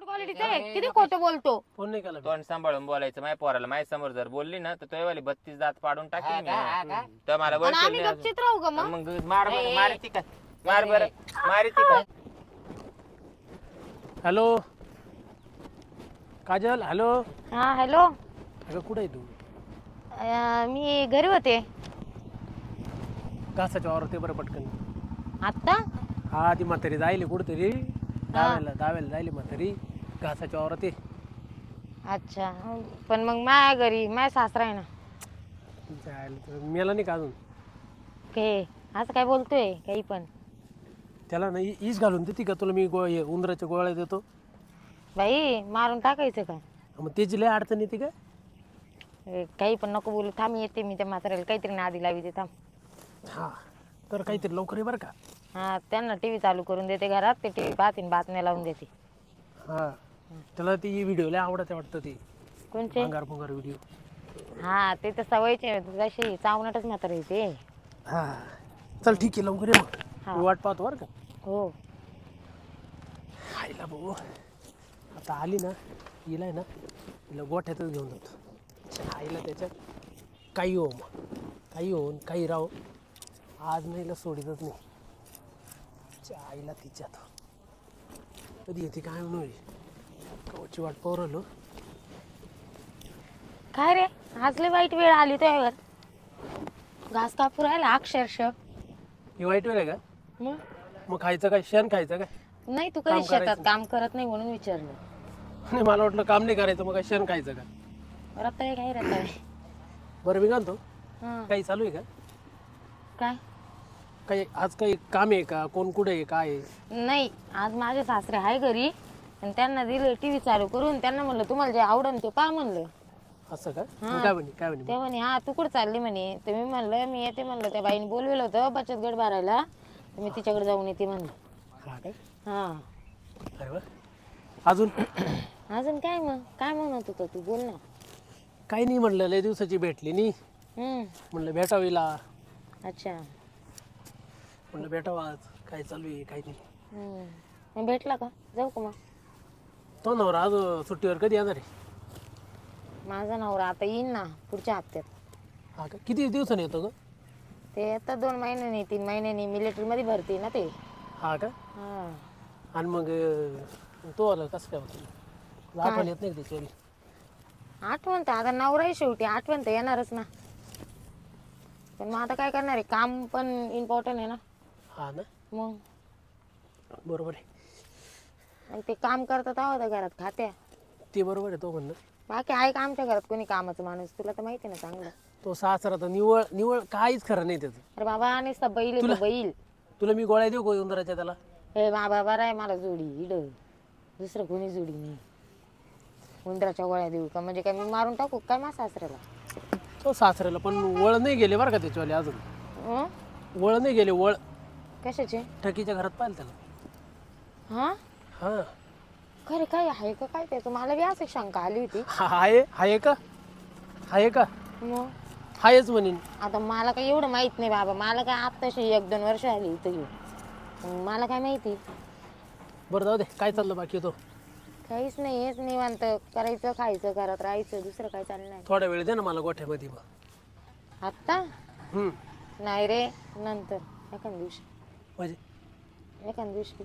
क्वालिटीचा आहे, किती खोटं बोलतो. फोन नाही केला तोंड सांभाळून बोलायचं. माझ्या पोराला माझ्या समोर जर बोलली ना तर तोयवाली 32 दात पाडून टाकेल मी. तर मला आणि आम्ही गपचित राहू का मग? मग मार बरं, मारती का? मार बरं, मारती का? हॅलो काजल. हॅलो. हा हॅलो. अगं कुठे आहे तू? मी घरी होते घासाच्या वावर ते बरं पटकन. आता. हा ती म्हातारी जायली कुठतरी दाव्याला जायली म्हातारी घासाच्या वावर ते. अच्छा, पण मग माझ्या घरी माझ्या सासरा आहे ना. मेला नाही का अजून? के असं काय बोलतोय काही पण. त्याला ना ईज घालून देते का तुला? मी उंदराच्या गोळ्या देतो. बाई मारून टाकायचं का? मग त्याची लय अडचण येते का? काही पण नको बोलू. थांब येते मी त्या म्हाताऱ्याला काहीतरी नादी लावी दे. थांब. हा तर काहीतरी लवकर ये बरं का. हा त्यांना टीव्ही चालू करून देते घरात. ते टीव्ही पाहतील, बातम्या लावून देते. हा त्याला ती व्हिडिओ लय आवडते वाटतं. ती कोणचे? भंगार भंगार व्हिडिओ. हा ते तर सवयचे जशी चावणाटच म्हातारा येते. हा चल ठीक आहे लवकर ये मग. हा. मी वाट पाहतो बरं का. हो. आईला भाऊ आता आली ना, हिला आहे ना, हिला गोठ्यातच घेऊन जातो. आईला त्याच्यात काही हो मग काही होऊन काही राहो, आज नाही हिला सोडीतच नाही. आईला तिच्यात कधी येते काय म्हणून कवची वाट पाहू. काय रे आज लय वाईट वेळ आली तुझ्यावर. घास कापू राहिला अक्षरशः. ही वाईट वेळ आहे का? मग खायचं काय? शेण खायचं काय? नाही तू कधी शेतात काम करत नाही म्हणून विचारलं. नाही मला वाटलं काम नाही करायचं मग काय शेण खायचं का? रताळे काय रताळे. बरं मी घालतो. हा काही चालू आहे का? काय काही आज काही काम आहे का? कोण कुठे आहे काय आहे? नाही आज माझे सासरे आहे घरी आणि त्यांना दिले टीव्ही चालू करून. त्यांना म्हणलं तुम्हाला जे आवडन ते पहा म्हणलं. असं का? काय म्हणे काय म्हणे? ते म्हणे हा तू कुठं चालली म्हणे. तर मी म्हणलं मी येते म्हणलं. त्या बाईने बोलवलं होतं बचत गट भरायला, तर मी तिच्याकडे जाऊन येते म्हणलं. हा काय? हा अरे वा. अजून अजून काय मग काय म्हणत होतं तू? बोल ना. काही नाही म्हणलं, लय दिवसाची भेटली नाही म्हणलं भेटावीला. अच्छा. म्हणलं भेटावं आज. काय चालू आहे काय नाही. मग भेटला का? जाऊ का मग? तो नवरा आज सुट्टीवर कधी येणार आहे? माझा नवरा आता येईन ना पुढच्या हप्त्यात. हा का? किती दिवसांनी येतो ग? ते आता 2 महिन्यांनी 3 महिन्यांनी मिलिटरी मध्ये भरती ना ते. हा का? हा आणि मग तो आला कसं काय होतं? आठवण येत नाही त्याची? आठवण तर आता नवरा आहे शेवटी, आठवण तर येणारच ना. पण मग आता काय करणार आहे, काम पण इम्पॉर्टंट आहे ना. हा ना मग बरोबर आहे. आणि ते काम करतात आहोत घरात खात्या. ते बरोबर आहे तो म्हणणं. बाकी आहे का आमच्या घरात कोणी कामाचं माणूस? तुला तर माहिती ना चांगलं. तो सासरा तर निवळ निवळ काहीच खरं नाही त्याचं. अरे बाबा आणि बैल आहे तो बैल. तुला मी गोळ्या देऊ का उंदराच्या त्याला? हे बाबा बरं आहे मला जोडी इड, दुसरं कोणी जोडी नाही. उंदराच्या गोळ्या देऊ का म्हणजे काय मी मारून टाकू काय माझ्या सासऱ्याला? तो सासऱ्याला पण वळ नाही गेले बरं का त्याच्यावाले अजून. वळ नाही गेले. वळ कशाचे? ठकीच्या घरात पाहिलं त्याला. हा हा खरे काय आहे का काय त्याचं? मला बी असं शंका आली होती. आहे का? आहे का? मग आहेच म्हणेन. आता मला काही एवढं माहित नाही बाबा. मला काय आत्ताशी 1-2 वर्ष आली इथं येऊन. मला काय माहिती. बरं जाऊ दे. काय चाललं बाकी? तो काहीच नाही, हेच निवांत करायचं खायचं करत राहायचं, दुसरं काय चाललं नाही. थोडा वेळ दे ना मला गोठ्यामध्ये मग. आत्ता नाही रे, नंतर एखाद दिवशी. म्हणजे एखाद दिवशी,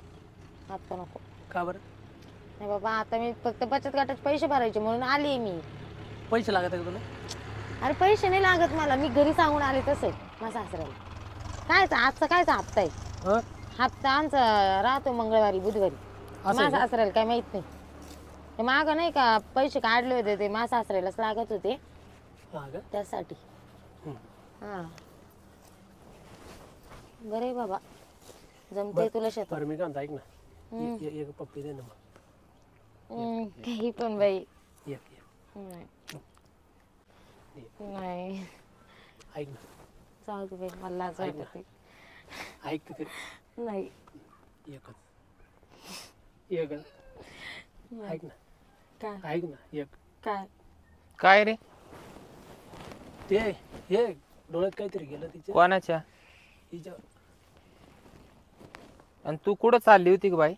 आत्ता नको. का बरं? नाही बाबा आता मी फक्त बचत गटाचे पैसे भरायचे म्हणून आली मी. पैसे लागत आहे का तुला? अरे पैसे नाही लागत मला, मी घरी सांगून आले तसं माझ्या सासऱ्याला. कायचा आजचा कायचा हप्ता आहे? हप्ता आमचा राहतो मंगळवारी बुधवारी. माझ्या सासऱ्याला काय माहित नाही. ते मागं नाही का पैसे काढले होते ते माझ्या सासऱ्यालाच लागत होते त्यासाठी. हा बरे बाबा जमते तुला शेत. बरं मी काय म्हणतो ऐक ना, एक पप्पी दे ना मग. काही पण बाई. एक नाही ऐक ना. चालू दे बाई, मला लाज वाटते. ऐक तरी. नाही एकच ऐक ना. काय ऐक ना. एक काय काय रे? ते हे डोळ्यात काहीतरी गेलं तिच्या. कोणाच्या? हिच्या. आणि तू कुठं चालली होती का बाई?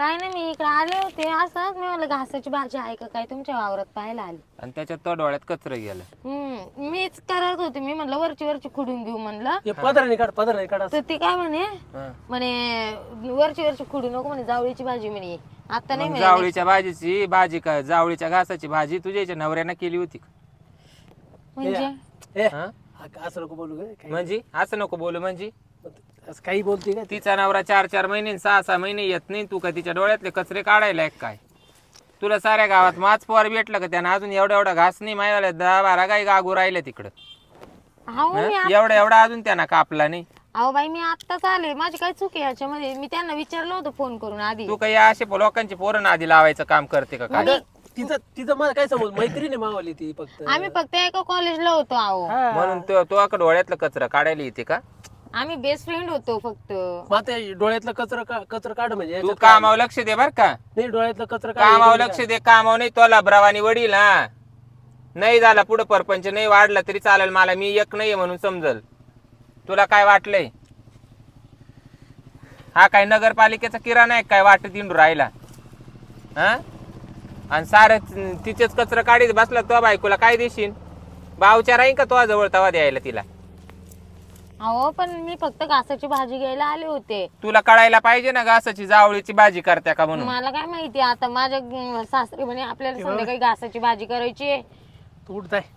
काय नाही, मी इकडे आले होते असंच. मी म्हणलं घासाची भाजी आहे का काय तुमच्या वावरात पाहायला आली. आणि त्याच्यात तो डोळ्यात कचरं गेलं. मीच करत होते. मी म्हणलं वरची खुडून घेऊ म्हणलं. पदर नाही काढ तर ती काय म्हणे वरची खुडू नको म्हणे, जावळीची भाजी म्हणे. आता नाही म्हणे. जावळीच्या भाजीची भाजी का जावळीच्या घासाची भाजी तुझ्या नवऱ्यानं केली होती का? म्हणजे हा? असं नको बोलू ग. म्हणजे असं नको बोलू म्हणजे असं काही बोलते का? तिचा नवरा 4-4 महिने 6-6 महिने येत नाही, तू का तिच्या डोळ्यातले कचरे काढायला एक काय? तुला साऱ्या गावात माच पोर भेटलं का त्यानं? अजून एवढा घास नाही मायवाल्या 10-12 गाई गागू राहिल्या तिकडं. एवढा अजून त्यांना कापला नाही. अहो बाई, मी आत्ताच आले. माझी काय चूक आहे याच्यामध्ये? मी त्यांना विचारलं होतं फोन करून आधी. तू काही असे लोकांची पोरं आधी लावायचं काम करते का काय? तिचं मला काय समज, मैत्रीण मावली ती फक्त. आम्ही फक्त एका कॉलेजला होतो. अहो म्हणून तो डोळ्यातलं कचरा काढायला येते का? आम्ही बेस्ट फ्रेंड होतो फक्त. डोळ्यातलं कचरा काढ म्हणजे. तू कामावर लक्ष दे बर का. नाही, डोळ्यातलं कचरा कामावर लक्ष दे. कामावर नाही तो लबरावानी वडील. हा नाही झाला पुढे परपंच नाही वाढला तरी चालेल मला, मी एक नाहीये म्हणून समजल. तुला काय वाटलंय? हा काय नगरपालिकेचा किराणा आहे काय वाटत इंडू राहिला? हा आणि सारं तिचेच कचरा काढीत बसला. तो बायकोला काय देशील? बावच्या राहीन का तो जवळ तवा द्यायला तिला? अहो पण मी फक्त घासाची भाजी घ्यायला आले होते. तुला कळायला पाहिजे ना घासाची जावळीची भाजी करत्या का म्हणून. मला काय माहिती आता. माझ्या सासरी म्हणे आपल्याला संध्याकाळी घासाची भाजी करायची.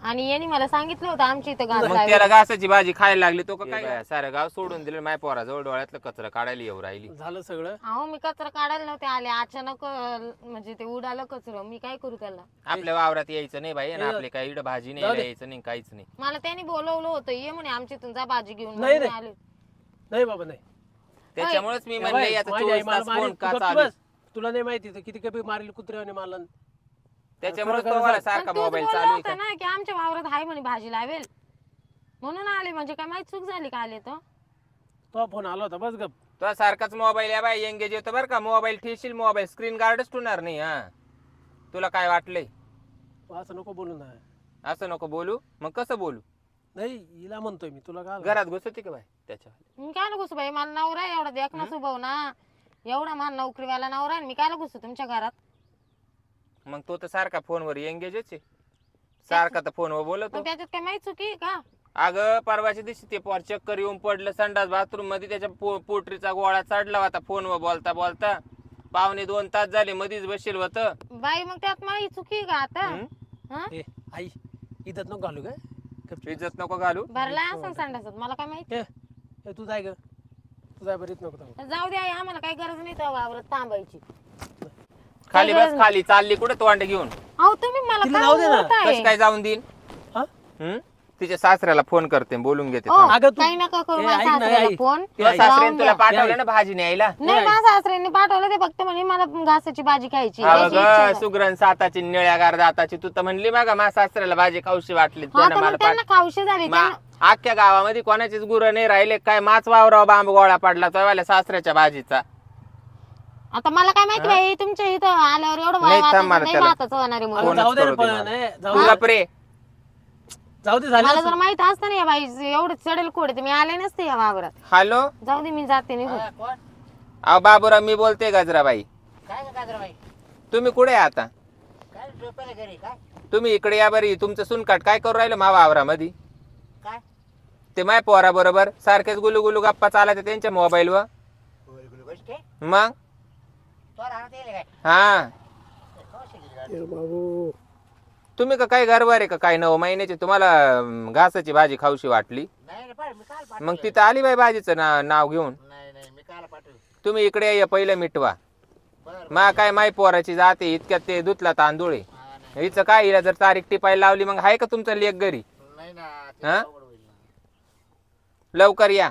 आणि यांनी मला सांगितलं होतं आमची इथं घास मग त्याला घासाची भाजी खायला लागली तो का काय? सारं गाव सोडून दिलं माझ्या पोराजवळ डोळ्यातलं कचरा काढायला येऊ राहिली. झालं सगळं. अहो मी कचरा काढायला नव्हते आले, अचानक म्हणजे ते उडालं कचरा. मी काय करू त्याला? आपल्या वावरात यायचं नाही बाई ना, आपले काही इकडं भाजी नाही यायचं नाही, काहीच नाही. मला त्यांनी बोलवलं होतं, ये म्हणे आमच्या इथून जा भाजी घेऊन. आले नाही बाबा नाही. त्याच्यामुळेच मी म्हणले याचा 24 तास फोन का चालू. तुला नाही माहिती किती कधी मारली कुत्र्याने मला. त्याच्यामुळे तुम्हाला सारखा मोबाईल चालू आहे ना की आमच्या वावरात हाय म्हणे भाजी लावेल म्हणून आले. म्हणजे काय माहिती चूक झाली का आले? तो फोन आला होता बस गप. तो सारखाच मोबाईल या बाई एंगेज येतो बरं का. मोबाईल ठेशील, मोबाईल स्क्रीन गार्डच ठेवणार नाही. हा तुला काय वाटलंय? असं नको बोलू ना. असं नको बोलू. मग कसं बोलू? नाही हिला म्हणतोय मी. तुला काय घरात घुसते का बाई त्याच्या? मी काय घुसू बाई? मला नवरा आहे एवढा देख ना स्वभाव ना, एवढा मला नोकरीवाला नवरा आहे. मी काय घुसू तुमच्या घरात? मग तो तर सारखा फोनवर एंगेजच आहे. सारखा तर फोनवर बोलतो. त्याच्यात काय माहिती चुकी आहे का? अगं परवाच्या दिवशी ते पोर चक्कर येऊन पडलं संडास बाथरूम मध्ये, त्याच्या पोटरीचा गोळा चढला होता फोनवर बोलता बोलता. 1.5-2 तास झाले मधीच बसेल होत. बाई मग त्यात माझी चुकी आहे का आता? आई इज्जत नको घालू काय? इज्जत नको घालू. भरला असं संडासात मला काय माहिती. तू जाय ग, तू जाय बरीच नको. जाऊ द्या, आम्हाला काही गरज नाही त्या वावरात थांबायची. खाली बस खाली. चालली कुठे तोंड घेऊन? अहो तुम्ही मला कसं काय जाऊन देईन? तिच्या सासऱ्याला फोन करते बोलून घेते. काही नका करू माझ्या सासऱ्याला फोन. सासऱ्याने तुला पाठवलं ना भाजी न्यायला? नाही माझ्या सासऱ्याने पाठवलं, ते फक्त म्हणे मला घासाची भाजी खायची. सुगरण साताची निळ्यागार दाताची. तू तर म्हणली बघा माझ्या सासऱ्याला भाजी खाऊशी वाटली. त्यांना खाऊशी झाली. अख्ख्या गावामध्ये कोणाचीच गुरं नाही राहिले काय. माच वावराव बांब गोळा पडला तो सासऱ्याच्या भाजीचा. आता मला काय माहिती बाई, तुमच्या इथं आल्यावर एवढं वाताचं होणार आहे. जाऊ दे. मला जर माहित असतं ना बाई एवढं चढेल कोडे तर मी आले नसते या वावरात. हॅलो जाऊ दे, मी जाते निघून. अहो बाबूराव मी बोलते गजराबाई. तुम्ही कुठे आता? तुम्ही इकडे या बरी. तुमचं सुनकाट काय करू राहिलं मा वावरामध्ये? ते माय पोरा बरोबर सारखेच गुलू गुलू गप्पा चालायचे त्यांच्या मोबाईल वर. मग हा तुम्ही का काय घरवार आहे का काय 9 महिन्याची? तुम्हाला घासाची भाजी खाऊशी वाटली मग तिथं आली बाई भाजीचं नाव घेऊन. तुम्ही इकडे या पहिलं मिटवा. मा काय माय पोराची जाते इतक्यात ते धुतला तांदूळ आहे. हिचं काय हिला जर तारीख टिपायला लावली मग आहे का तुमचं लेक घरी? हा लवकर या.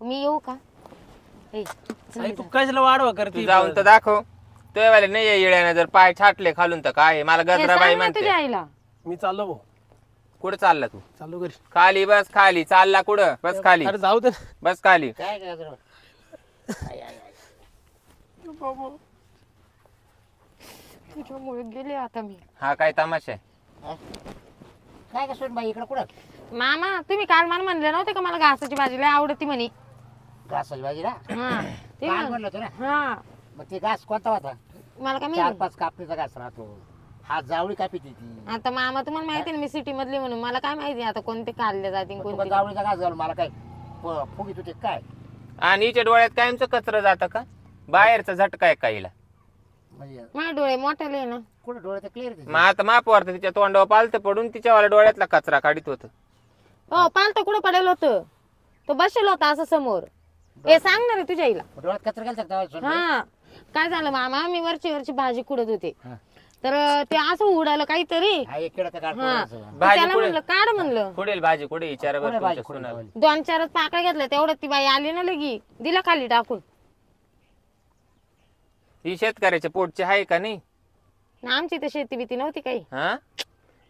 मी येऊ का? तू कशाला वाढवा करते? जाऊन तर दाखव. तुझ्यावाले नाही येळ्याने जर पाय छाटले खालून तर काय? मला गजराबाई म्हणते. मी चाललो भाऊ. कुठं चालला तू? चाललो घरी. खाली बस. खाली चालला कुठं? बस खाली. अरे जाऊ दे. बस खाली. तुझ्यामुळे गेले आता मी. हा काय तमाशा आहे? काय का बाई इकडे कुठं? मामा तुम्ही काल मला म्हणले नव्हते का मला घासाची भाजी लय आवडती म्हणे? घासाची भाजी ना हा ते काल म्हण- म्हणलं होतं ना हा मग ते घास कोणता होता मला काय 4-5 माहिती कापणीचा घास राहतो हा जावळी कापी ती आता मामा तुम्हाला माहिती ना मी सिटी मधली म्हणून मला काय माहिती आता कोणते खाल्ले जातील तुला कोणते जावळीचा घास घालून मला काय फुगीत होते काय आणि हिच्या डोळ्यात कायमचं कचरं जातं का बाहेरचा झटका आहे काहीला म्हणजे माझे डोळे मोठे ना कुठे डोळे तर क्लिअर मग आता मापवर तिच्या तोंडावर पालतं पडून तिच्यावाला डोळ्यातला कचरा काढीत होत हो पालतं कुठं पडेल होतं तो बसेल होता असं समोर हे सांगणार आहे तुझ्या आईला डोळ्यात कचरा गेला तर हा काय झालं मामा मी वरची भाजी कुडत होते हा. तर ते असं उडालं काहीतरी हा एक किडा तर काढतो हा असं. तर भाजी त्याला कुठे? म्हणलं काढ म्हणलं कुठेल भाजी कुठे विचारा कुठे बरं भाजी, तुमच्या कुठे सुनाला. भाजी? 2-4 पाकळ्या घेतल्या तेवढं ती बाई आली ना लगी दिला खाली टाकून ही शेतकऱ्याच्या पोटची आहे का नाही ना आमची तर शेती बिती नव्हती काही हा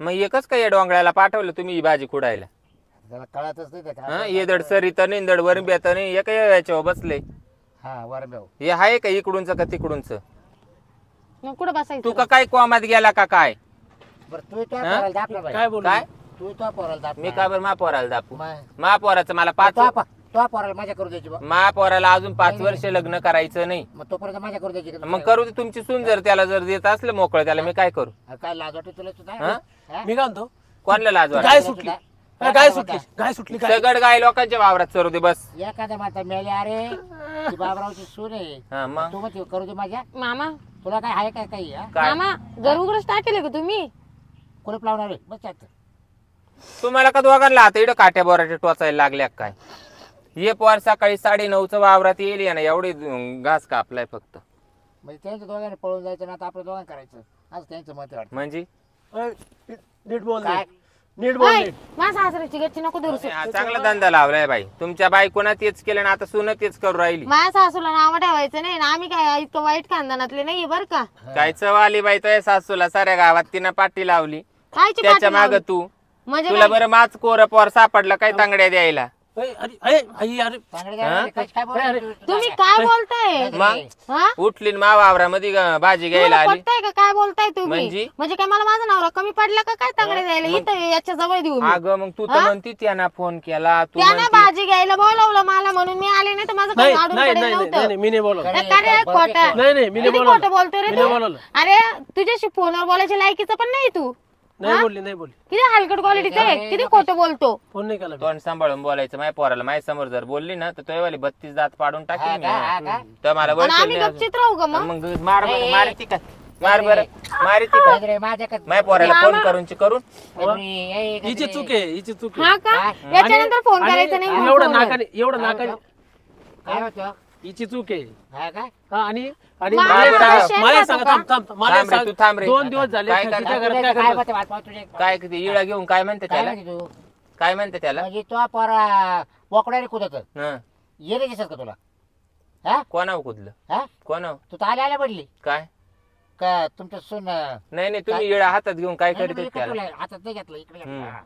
मग एकच काय या डोंगराला पाठवलं तुम्ही ही भाजी खुडायला त्याला कळतच नाही त्याच्या हा येदड सरीत नाही दड वरंब्यात नाही एका याच्यावर बसले हा वरंब्याव हे आहे का इकडूनच का तिकडूनच मग कुठं तू बसायचं का काय कोमात गेला का काय बरं तू तो पोराला दापला बाई काय बोलू काय तू तो पोराला दाप मी का बरं महापोराला दापू मग महापोराचं मला तो 5 तो पोराला माझ्या करू द्यायची बा महापोराला अजून 5 वर्ष लग्न करायचं नाही मग तोपर्यंत माझ्या करू द्यायची का? मग करू दे तुमची सून जर त्याला जर देत असलं मोकळं त्याला मी काय करू काय लाज वाटते तुला हा? सुद्धा हा? मी काय म्हणतो कोणाला लाज गाय वाटत सुटली गाय सुटली गाय सुटली काय सगळं गाय लोकांच्या वावरात चरू दे बस एखाद्या माता मेली अरे ती बाबरावची सून आहे हा मग तू मग करू दे माझ्या मामा तुला काय आहे काय काही हा? काय मामा घर उघडच टाकेल का तुम्ही कुलूप लावणार आहे बस त्यात तुम्हाला का दोघांना आता इकडं काट्या बोराच्या टोचायला लागल्या काय हे पोर सकाळी 9:30 वावरात येईल ना एवढी घास कापलाय फक्त म्हणजे त्यांच्या दोघांनी पळून जायचं ना आता आपल्या दोघांना करायचं असं त्यांचं मत आहे वाटतं म्हणजे नीट बोल काय? नीट बोल ओय, नीट. माझ्या सासऱ्याची गच्ची नको धरू हा चांगला धंदा लावलाय बाई तुमच्या बायकोना तेच केलं ना आता सुन तेच करू राहिली माझ्या सासूला नाव ठेवायचं नाही ना आम्ही काय इतकं वाईट खानदानातले नाहीये बरं का काय चव आली बाई तो सासूला साऱ्या गावात तिनं पाठी लावली कायची त्याच्या पाठी माग लावली? तू म्हणजे तुला बरं माच कोर पोर सापडलं काय तांगड्या द्यायला अरे अरे आई अरे चांगले काय काय बोलायचं तू? तुम्ही काय बोलताय मग हा उठली न मा वावरामध्ये भाजी घ्यायला तुम्हाला आली पटतंय का काय बोलताय तुम्ही म्हणजे? म्हणजे काय मला माझा नवरा कमी पडला का काय तांगडे द्यायला इथं याच्या जवळ देऊ मी. अगं मग तू तर म्हणती त्यांना फोन केला तू त्यानं म्हणती भाजी घ्यायला बोलवलं मला म्हणून मी आले नाही तर माझं काही नाही अडून नाही पडेल नाही नाही नव्हतं नाही, मी नाही बोलवलं ए, का रे खोटं? नाही नाही मी नाही किती बोलवलं खोटं बोलतो रे मी तू नाही बोलवलं अरे तुझ्याशी फोनवर बोलायची लायकीचं पण नाही तू नाही बोलली नाही बोलली किती हलकट क्वालिटीचं आहे किती खोटं बोलतो फोन नाही केला मी. तोंड सांभाळून बोलायचं माझ्या पोराला माझ्या समोर जर बोलली ना तर तो वाली 32 दात पाडून हा टाकेल का? हा मी का? तर मला आणि वळखेल आम्ही नाही अजून. गपचित राहू का मग मग मार बरं मारती का मार बरं मारती का रे माझ्याकडे माझ्या पोराला फोन करून हिची चूक आहे हिची चूक आहे हा का याच्यानंतर फोन आणि करायचा नाही म्हणून एवढं फोनवर. नाकाने एवढं नाकाने काय होतं हिची चूक आहे हा का हा, आणि आणि मला मला सांगा शेण मला खातो सांगा का? थांब थांब मला थांब रे, सांग तू थांब रे. 2 दिवस झाले काय तिच्या करता? घरात काय काय करतात? म्हणते वाट पाहू तुझे काय किती इळा घेऊन काय म्हणते काय त्याला म्हणते तू काय म्हणते त्याला म्हणजे तो पोरा बोकड्याने कुदत हं. ये नाही दिसत का तुला हा कोणावर कुदलं हा कोणावर तू तर आल्या पडली काय का तुमचं सून नाही नाही तुम्ही इळा हातात घेऊन काय करीत आहेत त्याला हातात नाही घेतलं इकडे घेतलं. हम्म.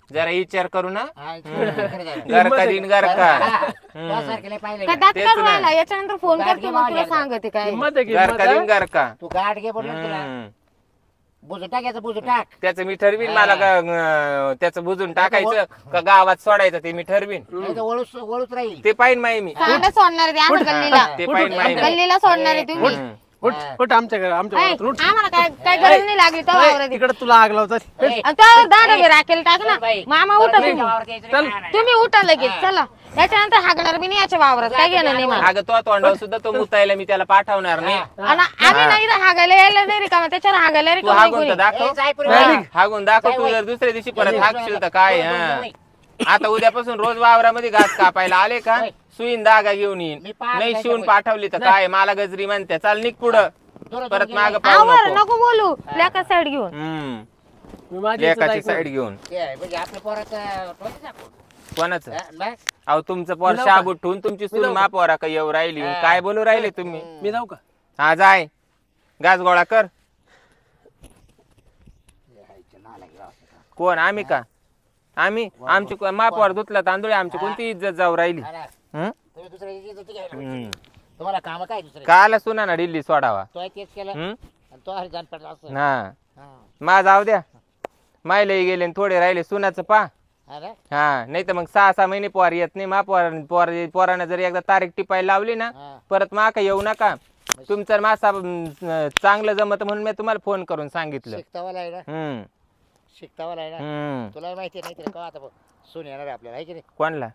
जरा विचार करू ना हा, इकडे जा. घर का दिन घर का हा, तुझ्यासारखे लय पाहिले का मी. दात तेच काढून ना. राहिला याच्यानंतर फोन गाडी करते मग तुला मारली सांगते काय हिंमत आहे की घर हिंमत का आहे? दिन घर का तू गाठ घे बोललो ना तुला हम्म. बुजू टाक याचं बुजू टाक त्याचं मी ठरवीन मला त्याचं बुजून टाकायचं का गावात सोडायचं ते मी ठरवीन नाही तर वळूच वळूच राहील ते पाहिन माही मी सांगा सोडणार आहे ते असं गल्लीला ते पाहिन माही मी गल्लीला सोडणार आहे तुम्ही हम्म. उठ उठ आमच्या घरी आमच्या ऐ, घरात उठ आम्हाला काय काय गरज नाही लागली तर वावरात ये. तिकडे तुला आग लावतात ए, आणि तो दादा बी राखेल टाक ना बाई, मामा उठा परत तुम्ही वावरात यायचं चल. नाही. नाही, नाही. तुम्ही उठा लगेच चला याच्यानंतर हागणार बी नाही याच्या वावरात काय घेणार नाही मला अगं तो तोंडावर सुद्धा तो मुतायला मी त्याला पाठवणार नाही आणि आम्ही नाही इथं हागायला यायला नाही रिकामा त्याच्यावर हागायला तू रिकामा हागून तर कोणी. दाखव ए, जाय पुढे. नाही. हागून दाखव तू जर दुसऱ्या दिवशी परत हाकशील तर काय हा आता उद्यापासून रोज वावरामध्ये घास कापायला आले का सुईन दागा घेऊन येईन मी पाहत नाही नाही शिवून त्या पाठवली तर काय मला गजरी म्हणते चाल निघ पुढं दोन- परत दोन माग गेले. पाहू आवर नको नको बोलू लेका साईड घेऊन मी माझी इज्जत लेकाची ऐकून. साईड घेऊन ते आहे, म्हणजे आपल्या पोराचं टोचीच आपण. कोणाचं हा, नाही? अहो तुमचं पोर जाऊ का? शाबूत ठेवून तुमची सून जाऊ का? मा पोरा का येऊ राहिली काय बोलू राहिले तुम्ही मी जाऊ का हा जाय घास गोळा कर कोण आम्ही का आम्ही आमची मापवर धुतला तांदूळ आमची कोणती इज्जत जाऊ राहिली हा ना. हं? तुम्ही दुसऱ्याची इज्जत घ्यायला हम्म. पाहिजे. तुम्हाला काम काय दुसरे काला सुना ना दिल्ली सोडावा तो तेच केलं हं? आणि तो हरी जाण पडला असं हा हा. मा जाऊ द्या मायलाही गेले न थोडे राहिले सुनाचं पा हा ना हा नाही तर मग 6-6 महिने पोर येत नाही. पोरानं जर एकदा तारीख टिपायला लावली ना हा. परत मा का येऊ नका. तुमचं मासा चांगलं जमत म्हणून मी तुम्हाला फोन करून सांगितलं. शिकतावाला आहे ना हम्म शिकतावाला आहे ना हम्म. तुला माहिती नाही तिला का आता सून येणार आहे आपल्याला आहे की नाही कोणला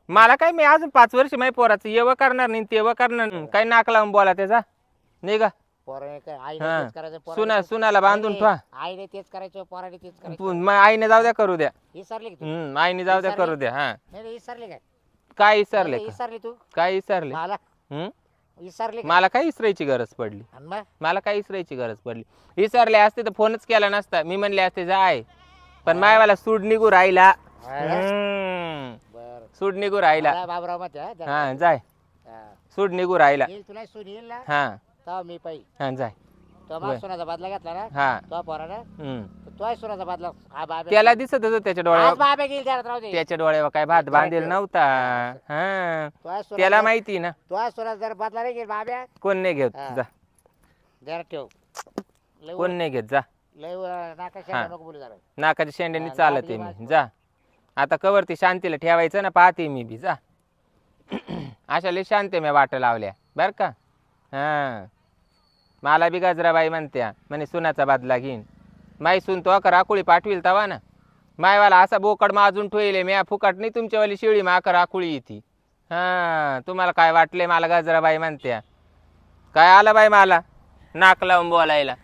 मला काय मी अजून 5 वर्ष माझ्या पोराचं येवं करणार नाही तेवं करणार नाही. काय नाक लावून बोला त्याचा नाही का. पोराने काय आईने हा. तेच करायचं सुनाला बांधून ठेवा. आईने तेच करायचं पोराने तेच करायचं मग आईने जाऊ द्या करू द्या. विसरली की तू आईने जाऊ द्या करू द्या. हा नाही विसरली काय काय विसरले का? विसरली तू काय विसरले मला हम्म? विसरली का? मला काय विसरायची गरज पडली. आणि मग मला काय विसरायची गरज पडली. विसरले असते तर फोनच केला नसता. मी म्हणले असते जाय पण मायवाला सूड निघू राहिला. बर सूड निघू राहिला. बाबराव मत हा जाय सूड निघू राहिला. येईल तुला सून येईल ना हा तेव्हा मी पाहिजे हा जाय तो माझ्या सोनाचा बदला घेतला ना हा तो पोरानं तो आहे सोनाचा बदला हा बाबा त्याला दिसत होतं त्याच्या आज डोळ्यावर. बाबा गेली त्याला राहू दे त्याच्या डोळ्यावर काय भात बांधेल नव्हता. हा तो आहे सोना त्याला माहिती ना तो आहे सोना जर बदला नाही गेली बाब्या कोण नाही घेत हा. जा. जरा ठेव लय कोण नाही घेत जा. लय नाका नको बोलू जरा नाकाच्या शेंड्याने हा, चालते नाक मी जा. आता कवर ती शांतीला ठेवायचं ना पाहते मी बी जा. अशा लय शांती मी वाट लावल्या बर का. हा मला बी गजराबाई म्हणत्या म्हणे सुनाचा बदला घेईन. माई सून तो अकर आकुळी पाठवील तवा ना मायवाला असा बोकड माजून ठेवले मी फुकट नाही तुमच्यावाली शिळी मा अकर आकुळी येते. हा तुम्हाला काय वाटले मला गजराबाई म्हणत्या काय आलं बाई मला नाक लावून बोलायला.